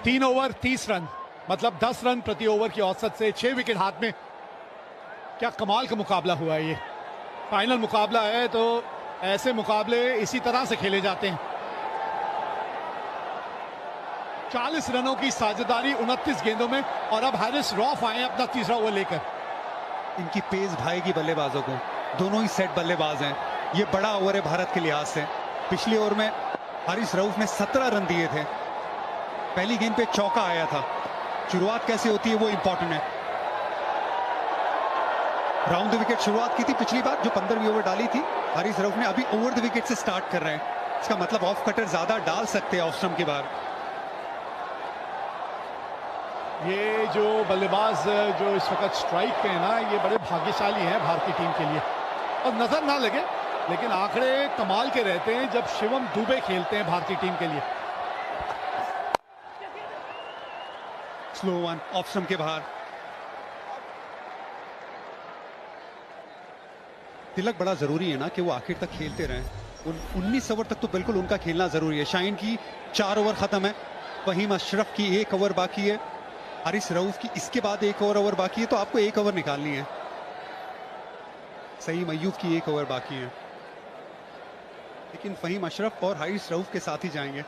3 over 30 run, मतलब 10 run प्रति over की औसत से 6 विकेट हाथ में। क्या कमाल का मुकाबला हुआ है। ये फाइनल मुकाबला है, तो ऐसे मुकाबले इसी तरह से खेले जाते हैं। 40 रनों की साझेदारी 29 गेंदों में, और अब हारिस रऊफ आए अपना तीसरा ओवर लेकर। इनकी पेस भाएगी बल्लेबाजों को, दोनों ही सेट बल्लेबाज हैं। ये बड़ा ओवर है भारत के लिहाज से। पिछले ओवर में हारिस रऊफ ने 17 रन दिए थे, पहली गेंद पे चौका आया था। शुरुआत कैसे होती है वो इंपॉर्टेंट है। राउंड द विकेट शुरुआत की थी पिछली बार, जो 15वीं ओवर डाली थी हारिस रऊफ ने। अभी ओवर द विकेट से स्टार्ट कर रहे हैं, इसका मतलब ऑफ कटर ज्यादा डाल सकते हैं ऑफ स्टंप के बाहर। ये जो बल्लेबाज जो इस वक्त स्ट्राइक पे है ना, ये बड़े भाग्यशाली हैं भारतीय टीम के लिए। और नजर ना लगे, लेकिन आंकड़े कमाल के रहते हैं जब शिवम दुबे खेलते हैं भारतीय टीम के लिए। स्लो वन ऑफ स्टंप के बाहर। तिलक बड़ा जरूरी है ना कि वो आखिर तक खेलते रहें। 19 ओवर तक तो बिल्कुल उनका खेलना जरूरी है। शाहीन की 4 ओवर खत्म है, फहीम अशरफ की 1 ओवर बाकी है, हारिस रऊफ की इसके बाद 1 ओवर बाकी है, तो आपको 1 ओवर निकालनी है। सईम अय्यूब की 1 ओवर बाकी है, लेकिन फहीम अशरफ और हारिस रऊफ के साथ ही जाएंगे।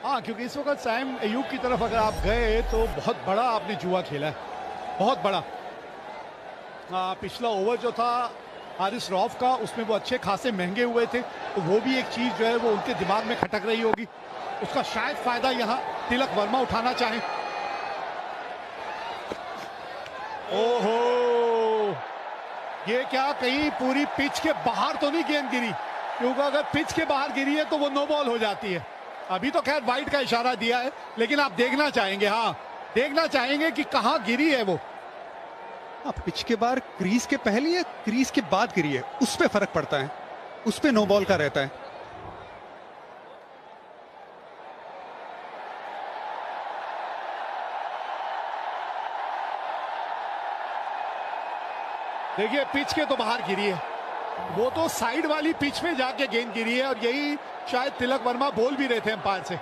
हाँ, क्योंकि इस वक्त सईम अय्यूब की तरफ अगर आप गए तो बहुत बड़ा आपने जुआ खेला है, बहुत बड़ा। पिछला ओवर जो था हारिस रऊफ का, उसमें वो अच्छे खासे महंगे हुए थे, तो वो भी एक चीज जो है वो उनके दिमाग में खटक रही होगी। उसका शायद फायदा यहाँ तिलक वर्मा उठाना चाहे। ओहो, ये क्या कहीं पूरी पिच के बाहर तो नहीं गेंद गिरी? क्योंकि अगर पिच के बाहर गिरी है तो वो नो बॉल हो जाती है। अभी तो खैर वाइड का इशारा दिया है, लेकिन आप देखना चाहेंगे, हाँ देखना चाहेंगे कि कहां गिरी है वो। पिच के बाहर क्रीज के पहले या क्रीज के बाद गिरी है, उस पे फर्क पड़ता है, उस पे नो बॉल का रहता है। देखिए पिच के तो बाहर गिरी है, वो तो साइड वाली पिच में जाके गेंद गिरी है, और यही शायद तिलक वर्मा बोल भी रहे थे अंपायर से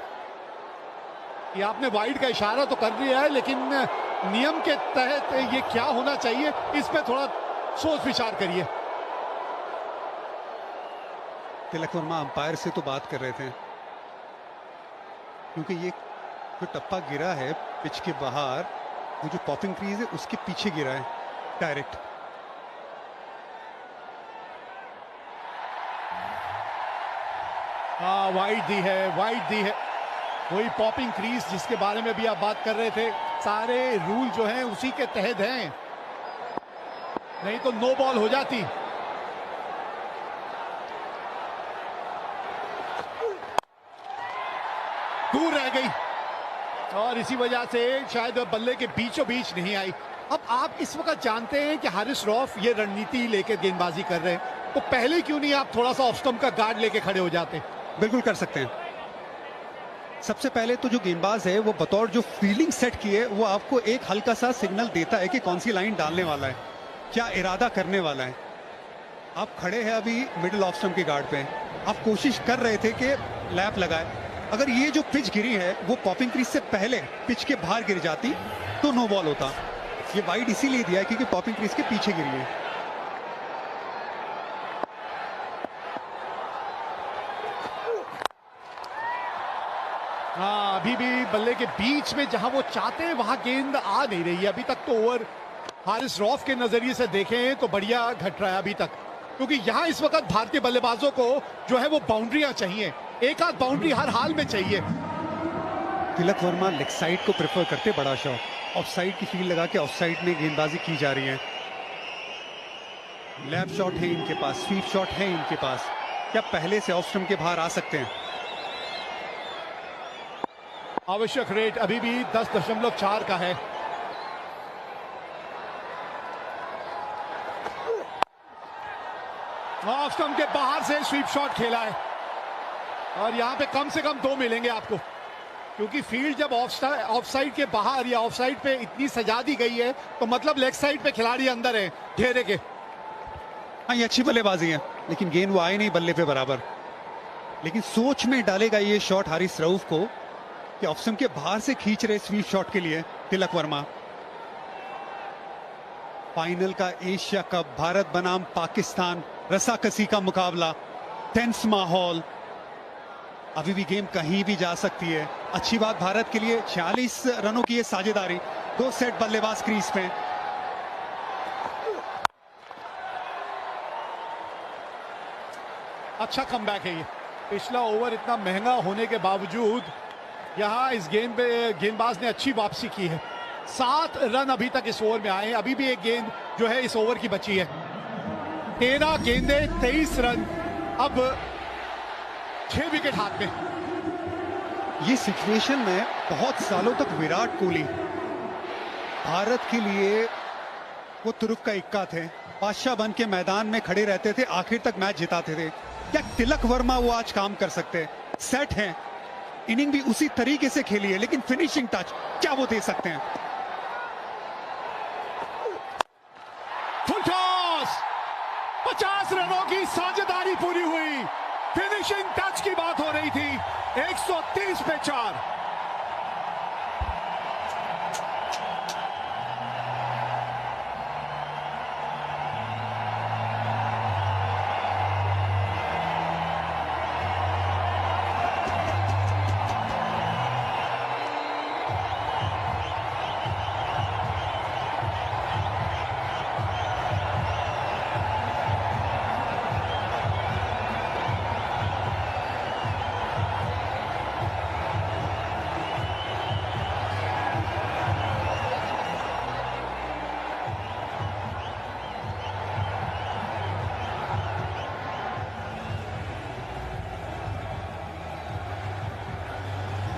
कि आपने वाइड का इशारा तो कर दिया है, लेकिन नियम के तहत ये क्या होना चाहिए, इस पे थोड़ा सोच विचार करिए। तिलक वर्मा अंपायर से तो बात कर रहे थे, क्योंकि ये जो टप्पा गिरा है पिच के बाहर, वो जो पॉपिंग क्रीज है उसके पीछे गिरा है डायरेक्ट। हाँ, वाइड दी है, वाइड दी है, वही पॉपिंग क्रीज जिसके बारे में भी आप बात कर रहे थे। सारे रूल जो हैं उसी के तहत हैं, नहीं तो नो बॉल हो जाती। दूर रह गई, और इसी वजह से शायद बल्ले के बीचों बीच नहीं आई। अब आप इस वक्त जानते हैं कि हारिस रऊफ ये रणनीति लेकर गेंदबाजी कर रहे हैं, तो पहले क्यों नहीं आप थोड़ा सा ऑफ स्टंप का गार्ड लेके खड़े हो जाते? बिल्कुल कर सकते हैं। सबसे पहले तो जो गेंदबाज है वो बतौर जो फील्डिंग सेट की है, वो आपको एक हल्का सा सिग्नल देता है कि कौन सी लाइन डालने वाला है, क्या इरादा करने वाला है। आप खड़े हैं अभी मिडिल ऑफ स्टंप के गार्ड पे, आप कोशिश कर रहे थे कि लैप लगाए। अगर ये जो पिच गिरी है वो पॉपिंग क्रीज से पहले पिच के बाहर गिर जाती तो नो बॉल होता। ये वाइड इसीलिए दिया है क्योंकि पॉपिंग क्रीज के पीछे गिरी है। हाँ, अभी भी बल्ले के बीच में जहां वो चाहते हैं वहां गेंद आ नहीं रही है। अभी तक तो ओवर हारिस रऊफ के नजरिए से देखें तो बढ़िया घट रहा है अभी तक, क्योंकि यहां इस वक्त भारतीय बल्लेबाजों को जो है वो बाउंड्रियां चाहिए, एक आध बाउंड्री हर हाल में चाहिए। तिलक वर्मा लेग साइड को प्रेफर करते, बड़ा शॉट ऑफ साइड की फील्ड लगा के ऑफ साइड में गेंदबाजी की जा रही है। लैप शॉट है इनके पास, स्वीप शॉट है इनके पास, क्या पहले से ऑफ स्टंप के बाहर आ सकते हैं? आवश्यक रेट अभी भी 10.4 का है। ऑफ स्टंप के बाहर से स्वीप शॉट खेला है, और यहां पे कम से कम 2 मिलेंगे आपको, क्योंकि फील्ड जब ऑफ साइड के बाहर या ऑफ साइड पे इतनी सजा दी गई है तो मतलब लेग साइड पे खिलाड़ी अंदर है घेरे के। हाँ, ये अच्छी बल्लेबाजी है, लेकिन गेंद वो आए नहीं बल्ले पे बराबर। लेकिन सोच में डालेगा ये शॉट हारिस रऊफ को कि ऑफ स्टंप के बाहर से खींच रहे स्वीप शॉट के लिए तिलक वर्मा। फाइनल का एशिया कप भारत बनाम पाकिस्तान रसाकसी का मुकाबला, टेंस माहौल, अभी भी गेम कहीं भी जा सकती है। अच्छी बात भारत के लिए 46 रनों की ये साझेदारी, 2 सेट बल्लेबाज क्रीज पे। अच्छा कमबैक है ये। पिछला ओवर इतना महंगा होने के बावजूद यहां इस गेंद पे गेंदबाज ने अच्छी वापसी की है। 7 रन अभी तक इस ओवर में आए हैं। अभी भी एक गेंद जो है इस ओवर की बची है। 13 गेंदे 23 रन, अब 6 विकेट हाथ में। ये सिचुएशन में बहुत सालों तक विराट कोहली भारत के लिए वो तुरुप का इक्का थे, बादशाह बन के मैदान में खड़े रहते थे, आखिर तक मैच जिताते थे। क्या तिलक वर्मा वो आज काम कर सकते हैं? सेट हैं, इनिंग भी उसी तरीके से खेली है, लेकिन फिनिशिंग टच क्या वो दे सकते हैं? फुल टॉस, 50 रनों की साझेदारी पूरी हुई। फिनिशिंग टच की बात हो रही थी। 130 पे 4।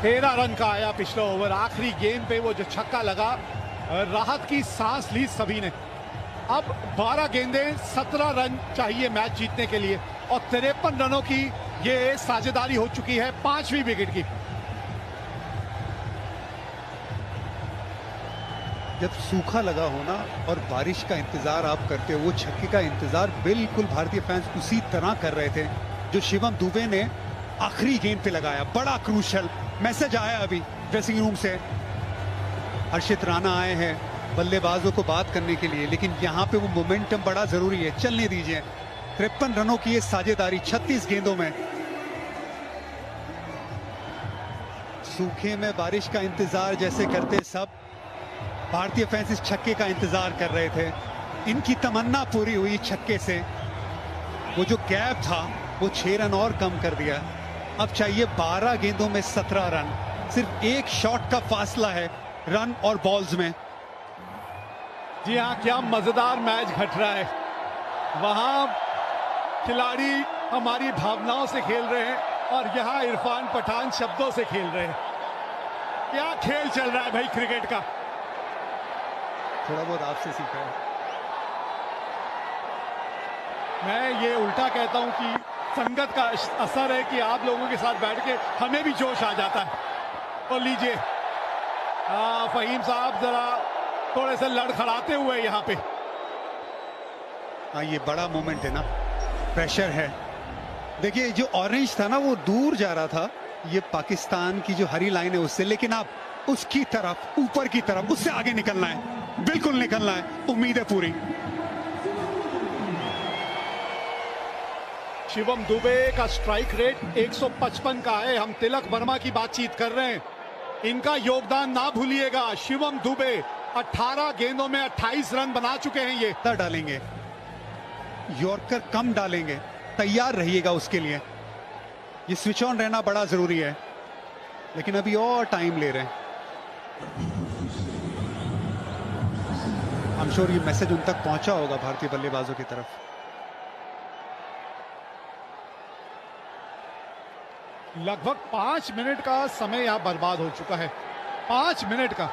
तेरह रन का आया पिछला ओवर। आखिरी गेंद पे वो जो छक्का लगा, राहत की सांस ली सभी ने। अब 12 गेंदें 17 रन चाहिए मैच जीतने के लिए, और 53 रनों की ये साझेदारी हो चुकी है 5वीं विकेट की। जब सूखा लगा हो ना और बारिश का इंतजार आप करते हो, वो छक्के का इंतजार बिल्कुल भारतीय फैंस उसी तरह कर रहे थे जो शिवम दुबे ने आखिरी गेंद पे लगाया। बड़ा क्रूशल मैसेज आया अभी ड्रेसिंग रूम से। हर्षित राणा आए हैं बल्लेबाजों को बात करने के लिए, लेकिन यहाँ पे वो मोमेंटम बड़ा जरूरी है, चलने दीजिए। 53 रनों की ये साझेदारी 36 गेंदों में। सूखे में बारिश का इंतजार जैसे करते सब, भारतीय फैंस इस छक्के का इंतजार कर रहे थे। इनकी तमन्ना पूरी हुई छक्के से। वो जो गैप था वो 6 रन और कम कर दिया। अब चाहिए 12 गेंदों में 17 रन। सिर्फ एक शॉट का फासला है रन और बॉल्स में। जी हाँ, क्या मजेदार मैच घट रहा है। वहां खिलाड़ी हमारी भावनाओं से खेल रहे हैं और यहाँ इरफान पठान शब्दों से खेल रहे हैं। क्या खेल चल रहा है भाई क्रिकेट का। थोड़ा बहुत आपसे सीखा है। मैं ये उल्टा कहता हूं कि संगत का असर है कि आप लोगों के साथ बैठ के हमें भी जोश आ जाता है। और लीजिए फहीम साहब जरा थोड़े से लड़खड़ाते हुए यहाँ पे। हाँ, ये बड़ा मोमेंट है ना, प्रेशर है। देखिए जो ऑरेंज था ना वो दूर जा रहा था, ये पाकिस्तान की जो हरी लाइन है उससे, लेकिन आप उसकी तरफ, ऊपर की तरफ, उससे आगे निकलना है, बिल्कुल निकलना है। उम्मीद है पूरी। शिवम दुबे का स्ट्राइक रेट 155 का है। हम तिलक वर्मा की बातचीत कर रहे हैं, इनका योगदान ना भूलिएगा। शिवम दुबे 18 गेंदों में 28 रन बना चुके हैं। ये डालेंगे, यॉर्कर कम डालेंगे, तैयार रहिएगा उसके लिए। ये स्विच ऑन रहना बड़ा जरूरी है, लेकिन अभी और टाइम ले रहे हैं। आई एम श्योर ये मैसेज उन तक पहुंचा होगा भारतीय बल्लेबाजों की तरफ। लगभग 5 मिनट का समय यहां बर्बाद हो चुका है, 5 मिनट का।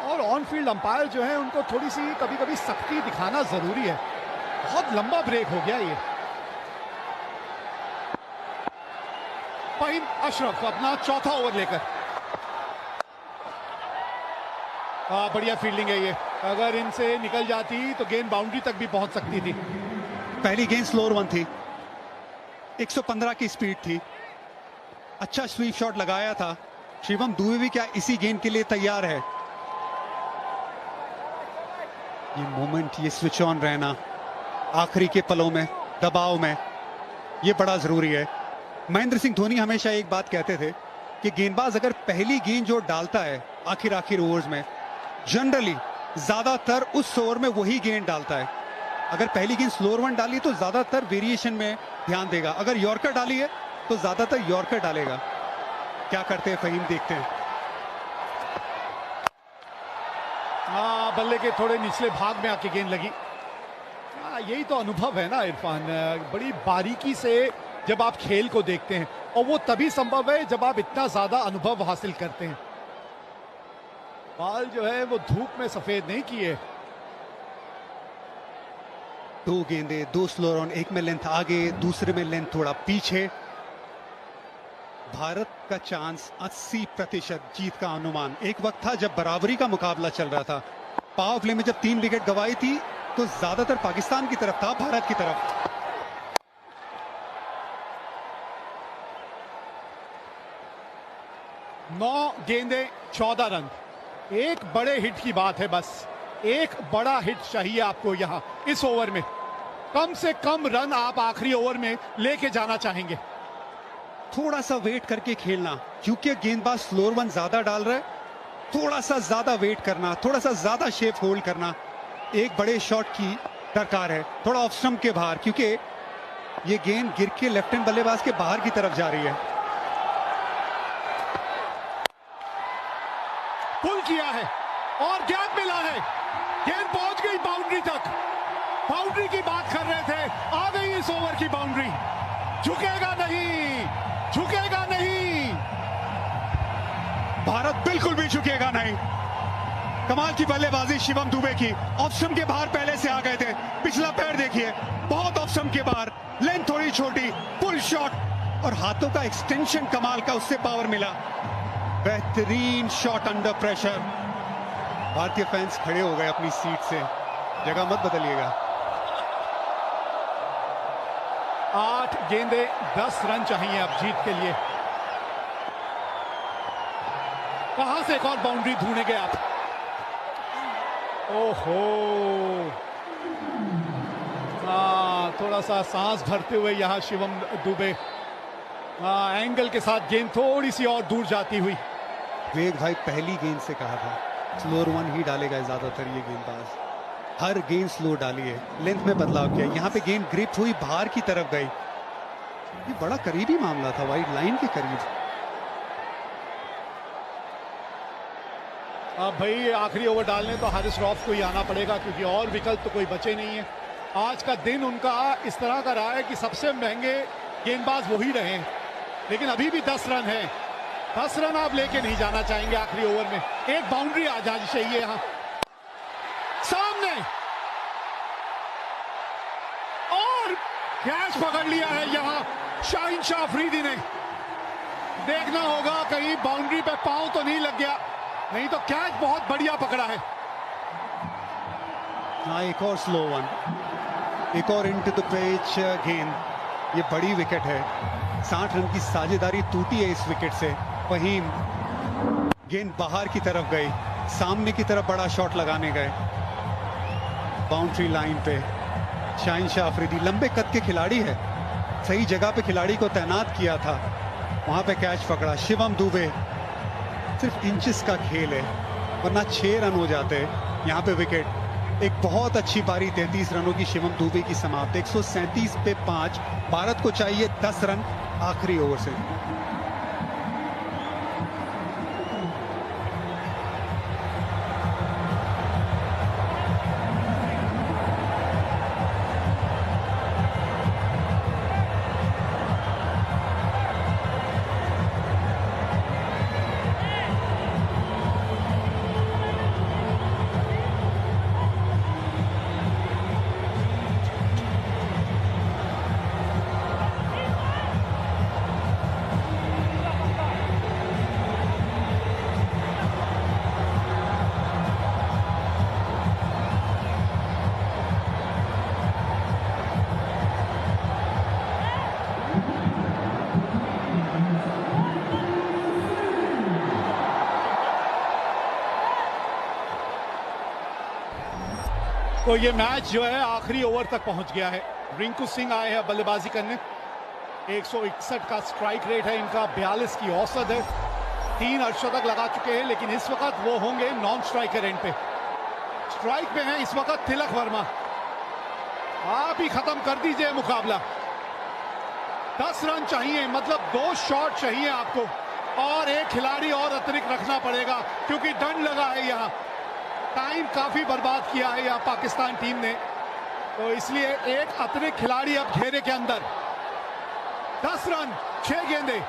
और ऑन फील्ड अंपायर जो है उनको थोड़ी सी कभी कभी सख्ती दिखाना जरूरी है। बहुत लंबा ब्रेक हो गया ये। फहीम अशरफ अपना चौथा ओवर लेकर। बढ़िया फील्डिंग है ये। अगर इनसे निकल जाती तो गेंद बाउंड्री तक भी पहुंच सकती थी। पहली गेंद स्लोअर वन थी, 115 की स्पीड थी। अच्छा स्वीप शॉट लगाया था, शिवम दुबे भी क्या इसी गेंद के लिए तैयार है? ये मोमेंट, ये स्विच ऑन रहना आखिरी के पलों में, दबाव में, ये बड़ा जरूरी है। महेंद्र सिंह धोनी हमेशा एक बात कहते थे कि गेंदबाज अगर पहली गेंद जो डालता है आखिर ओवर्स में, जनरली ज्यादातर उस ओवर में वही गेंद डालता है। अगर पहली गेंद स्लोअर वन डाली तो ज्यादातर वेरिएशन में ध्यान देगा, अगर यॉर्कर डाली है तो ज्यादातर यॉर्कर डालेगा। क्या करते हैं फहीम, देखते हैं। हाँ, बल्ले के थोड़े निचले भाग में आके गेंद लगी। यही तो अनुभव है ना इरफान, बड़ी बारीकी से जब आप खेल को देखते हैं, और वो तभी संभव है जब आप इतना ज्यादा अनुभव हासिल करते हैं। बाल जो है वो धूप में सफेद नहीं किए। दो गेंदे, दो स्लोअर ऑन, एक में लेंथ आगे, दूसरे में लेंथ थोड़ा पीछे। भारत का चांस 80% जीत का अनुमान। एक वक्त था जब बराबरी का मुकाबला चल रहा था, पावर प्ले में जब 3 विकेट गंवाई थी तो ज्यादातर पाकिस्तान की तरफ था, भारत की तरफ। 9 गेंदे 14 रन। एक बड़े हिट की बात है, बस एक बड़ा हिट चाहिए आपको यहां इस ओवर में। कम से कम रन आप आखिरी ओवर में लेके जाना चाहेंगे। थोड़ा सा वेट करके खेलना, क्योंकि गेंदबाज स्लोअर वन ज्यादा डाल रहा है, थोड़ा सा ज्यादा वेट करना, थोड़ा सा ज्यादा शेप होल्ड करना। एक बड़े शॉट की दरकार है, थोड़ा ऑफ स्टंप के बाहर, क्योंकि ये गेंद गिर के लेफ्ट हैंड बल्लेबाज के बाहर की तरफ जा रही है। पुल किया है और गैप मिला है, गेंद पहुंच गई बाउंड्री तक। बाउंड्री की बात कर रहे थे, आ गई इस ओवर की बाउंड्री। झुकेगा नहीं, झुकेगा नहीं, भारत बिल्कुल भी झुकेगा नहीं। कमाल की बल्लेबाजी शिवम दुबे की, ऑफ स्टंप के बाहर पहले से आ गए थे। पिछला पैर देखिए, बहुत ऑफ स्टंप के बाहर, लेंथ थोड़ी छोटी, पुल शॉट, और हाथों का एक्सटेंशन कमाल का, उससे पावर मिला। बेहतरीन शॉट अंडर प्रेशर। भारतीय फैंस खड़े हो गए अपनी सीट से, जगह मत बदलिएगा। 8 गेंदे 10 रन चाहिए अब जीत के लिए। कहां से एक और बाउंड्री ढूंढेंगे आप? ओहो, थोड़ा सा सांस भरते हुए यहां शिवम दुबे, एंगल के साथ गेंद थोड़ी सी और दूर जाती हुई। वेग भाई पहली गेंद से कहा था स्लोअर वन ही डालेगा ज्यादातर ये गेंदबाज, हर गेंद स्लो डाली है, लेंथ में बदलाव किया। यहाँ पे गेंद ग्रिप हुई, बाहर की तरफ गई। ये बड़ा करीबी मामला था, वाइड लाइन के करीब। अब भाई आखिरी ओवर डालने तो हारिस रॉफ को ही आना पड़ेगा, क्योंकि और विकल्प तो कोई बचे नहीं है। आज का दिन उनका इस तरह का रहा है कि सबसे महंगे गेंदबाज वही रहे हैं, लेकिन अभी भी 10 रन है। 10 रन आप लेके नहीं जाना चाहेंगे आखिरी ओवर में। एक बाउंड्री आ जानी चाहिए यहां सामने, और कैच पकड़ लिया है यहां शाहीन शाह अफरीदी ने। देखना होगा कहीं बाउंड्री पे पांव तो नहीं लग गया, नहीं तो कैच बहुत बढ़िया पकड़ा है। हाँ, एक और स्लो वन, एक और इनटू द पिच गेंद। ये बड़ी विकेट है, 60 रन की साझेदारी टूटी है इस विकेट से। फहीम, गेंद बाहर की तरफ गई, सामने की तरफ बड़ा शॉट लगाने गए, बाउंड्री लाइन पे। शाहीन शाह अफरीदी लंबे कद के खिलाड़ी है, सही जगह पे खिलाड़ी को तैनात किया था, वहां पे कैच पकड़ा। शिवम दुबे, सिर्फ इंचेस का खेल है, वरना 6 रन हो जाते हैं। यहाँ पे विकेट, एक बहुत अच्छी पारी 33 रनों की शिवम दुबे की समाप्त। 137 पे 5, भारत को चाहिए 10 रन आखिरी ओवर से। तो ये मैच जो है आखिरी ओवर तक पहुंच गया है। रिंकू सिंह आए हैं बल्लेबाजी करने। 161 का स्ट्राइक रेट है इनका, 42 की औसत है। 3 अर्धशतक लगा चुके हैं, लेकिन इस वक्त वो होंगे नॉन स्ट्राइकर एंड पे। स्ट्राइक पे हैं इस वक्त तिलक वर्मा। आप ही खत्म कर दीजिए मुकाबला। 10 रन चाहिए, मतलब 2 शॉट चाहिए आपको, और एक खिलाड़ी और अतिरिक्त रखना पड़ेगा क्योंकि दंड लगा है। यहाँ टाइम काफी बर्बाद किया है यहाँ पाकिस्तान टीम ने, तो इसलिए एक अतिरिक्त खिलाड़ी अब घेरे के अंदर। 10 रन 6 गेंदे,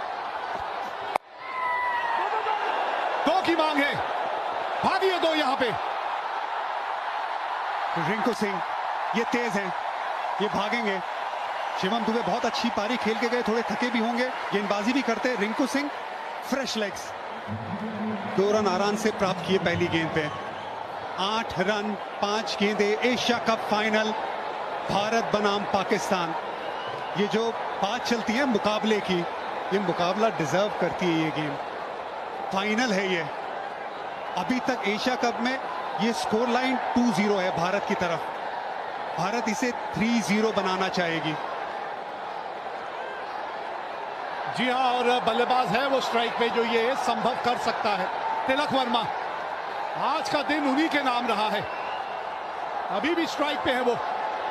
2 की मांग है, भागिए 2 यहाँ पे। रिंकू सिंह ये तेज हैं, ये भागेंगे। शिवम दुबे बहुत अच्छी पारी खेल के गए, थोड़े थके भी होंगे, गेंदबाजी भी करते। Rinku Singh fresh legs, 2 run आराम से प्राप्त किए पहली गेंद पे। 8 रन 5 गेंदे, एशिया कप फाइनल, भारत बनाम पाकिस्तान। ये जो बात चलती है मुकाबले की, ये मुकाबला डिजर्व करती है ये गेम। फाइनल है ये। अभी तक एशिया कप में ये स्कोर लाइन 2-0 है भारत की तरफ। भारत इसे 3-0 बनाना चाहेगी। जी हाँ, और बल्लेबाज है वो स्ट्राइक पे जो ये संभव कर सकता है। तिलक वर्मा, आज का दिन उन्हीं के नाम रहा है। अभी भी स्ट्राइक पे है वो।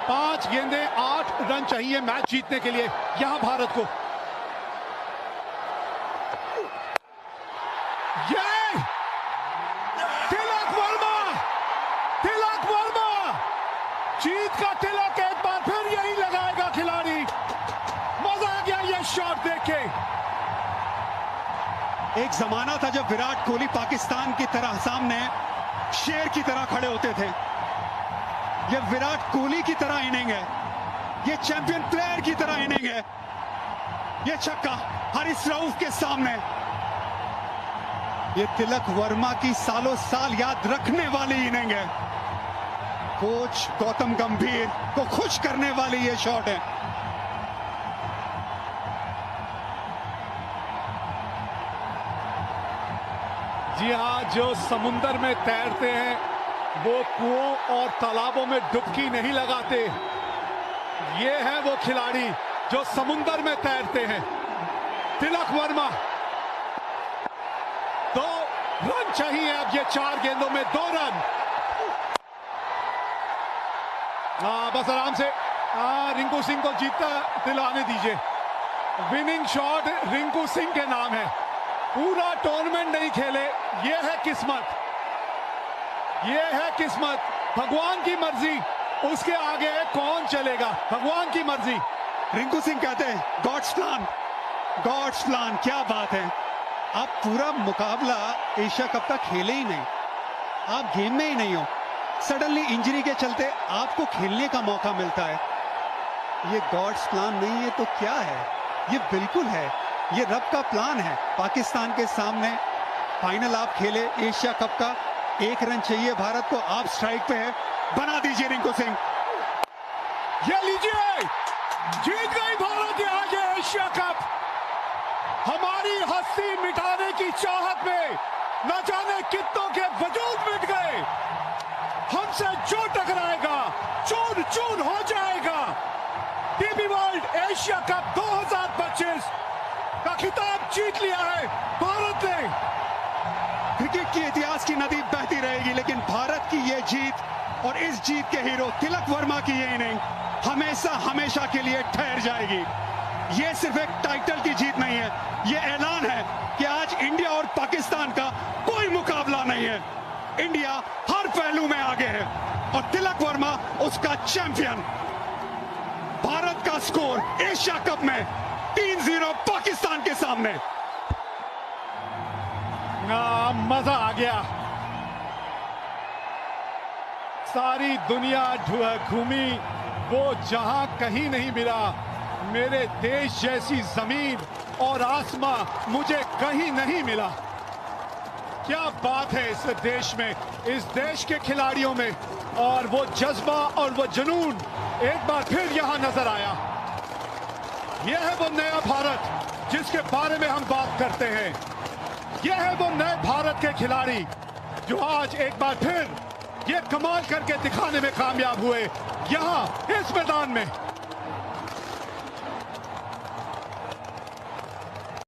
5 गेंदे 8 रन चाहिए मैच जीतने के लिए यहां भारत को। ये तिलक वर्मा, तिलक वर्मा, जीत का तिलक एक बार फिर यही लगाएगा खिलाड़ी। मजा आ गया ये शॉट देख के। एक जमाना था जब विराट कोहली पाकिस्तान की तरह सामने शेर की तरह खड़े होते थे। ये विराट कोहली की तरह इनिंग है, ये चैंपियन प्लेयर की तरह इनिंग है। ये छक्का हारिस रऊफ के सामने। ये तिलक वर्मा की सालों साल याद रखने वाली इनिंग है। कोच गौतम गंभीर को खुश करने वाली ये शॉट है। जी हाँ, जो समुंदर में तैरते हैं वो कुओं और तालाबों में डुबकी नहीं लगाते। ये है वो खिलाड़ी जो समुंदर में तैरते हैं। तिलक वर्मा, 2 रन चाहिए अब। ये 4 गेंदों में 2 रन। बस आराम से रिंकू सिंह को जीतता दिलाने दीजिए। विनिंग शॉट रिंकू सिंह के नाम है। पूरा टूर्नामेंट नहीं खेले, ये है किस्मत, ये है किस्मत। भगवान की मर्जी, उसके आगे कौन चलेगा? भगवान की मर्जी। रिंकू सिंह कहते हैं गॉड्स प्लान, गॉड्स प्लान। क्या बात है। आप पूरा मुकाबला एशिया कप का खेले ही नहीं, आप गेम में ही नहीं हो। सडनली इंजरी के चलते आपको खेलने का मौका मिलता है। ये गॉड्स प्लान नहीं है तो क्या है? ये बिल्कुल है, ये रब का प्लान है। पाकिस्तान के सामने फाइनल आप खेले एशिया कप का, 1 रन चाहिए भारत को, आप स्ट्राइक पे है, बना दीजिए रिंकू सिंह। ये लीजिए, जीत गई भारत ये आज एशिया कप। हमारी हस्ती मिटाने की चाहत में न जाने कितनों के वजूद मिट गए। हमसे जो टकराएगा चूर चूर हो जाएगा। टीबी वर्ल्ड एशिया कप 2025 का खिताब जीत लिया है भारत ने। क्रिकेट के इतिहास की नदी बहती रहेगी, लेकिन भारत की ये जीत और इस जीत के हीरो तिलक वर्मा की ये इनिंग हमेशा हमेशा के लिए ठहर जाएगी। ये सिर्फ एक टाइटल की जीत नहीं है, ये ऐलान है कि आज इंडिया और पाकिस्तान का कोई मुकाबला नहीं है। इंडिया हर पहलू में आगे है और तिलक वर्मा उसका चैंपियन। भारत का स्कोर एशिया कप में 3-0 पाकिस्तान के सामने। मजा आ गया। सारी दुनिया घूमी, वो जहां कहीं नहीं मिला। मेरे देश जैसी जमीन और आसमां मुझे कहीं नहीं मिला। क्या बात है इस देश में, इस देश के खिलाड़ियों में, और वो जज्बा और वो जुनून एक बार फिर यहां नजर आया। यह है वो नया भारत जिसके बारे में हम बात करते हैं। यह है वो नए भारत के खिलाड़ी जो आज एक बार फिर ये कमाल करके दिखाने में कामयाब हुए यहाँ इस मैदान में।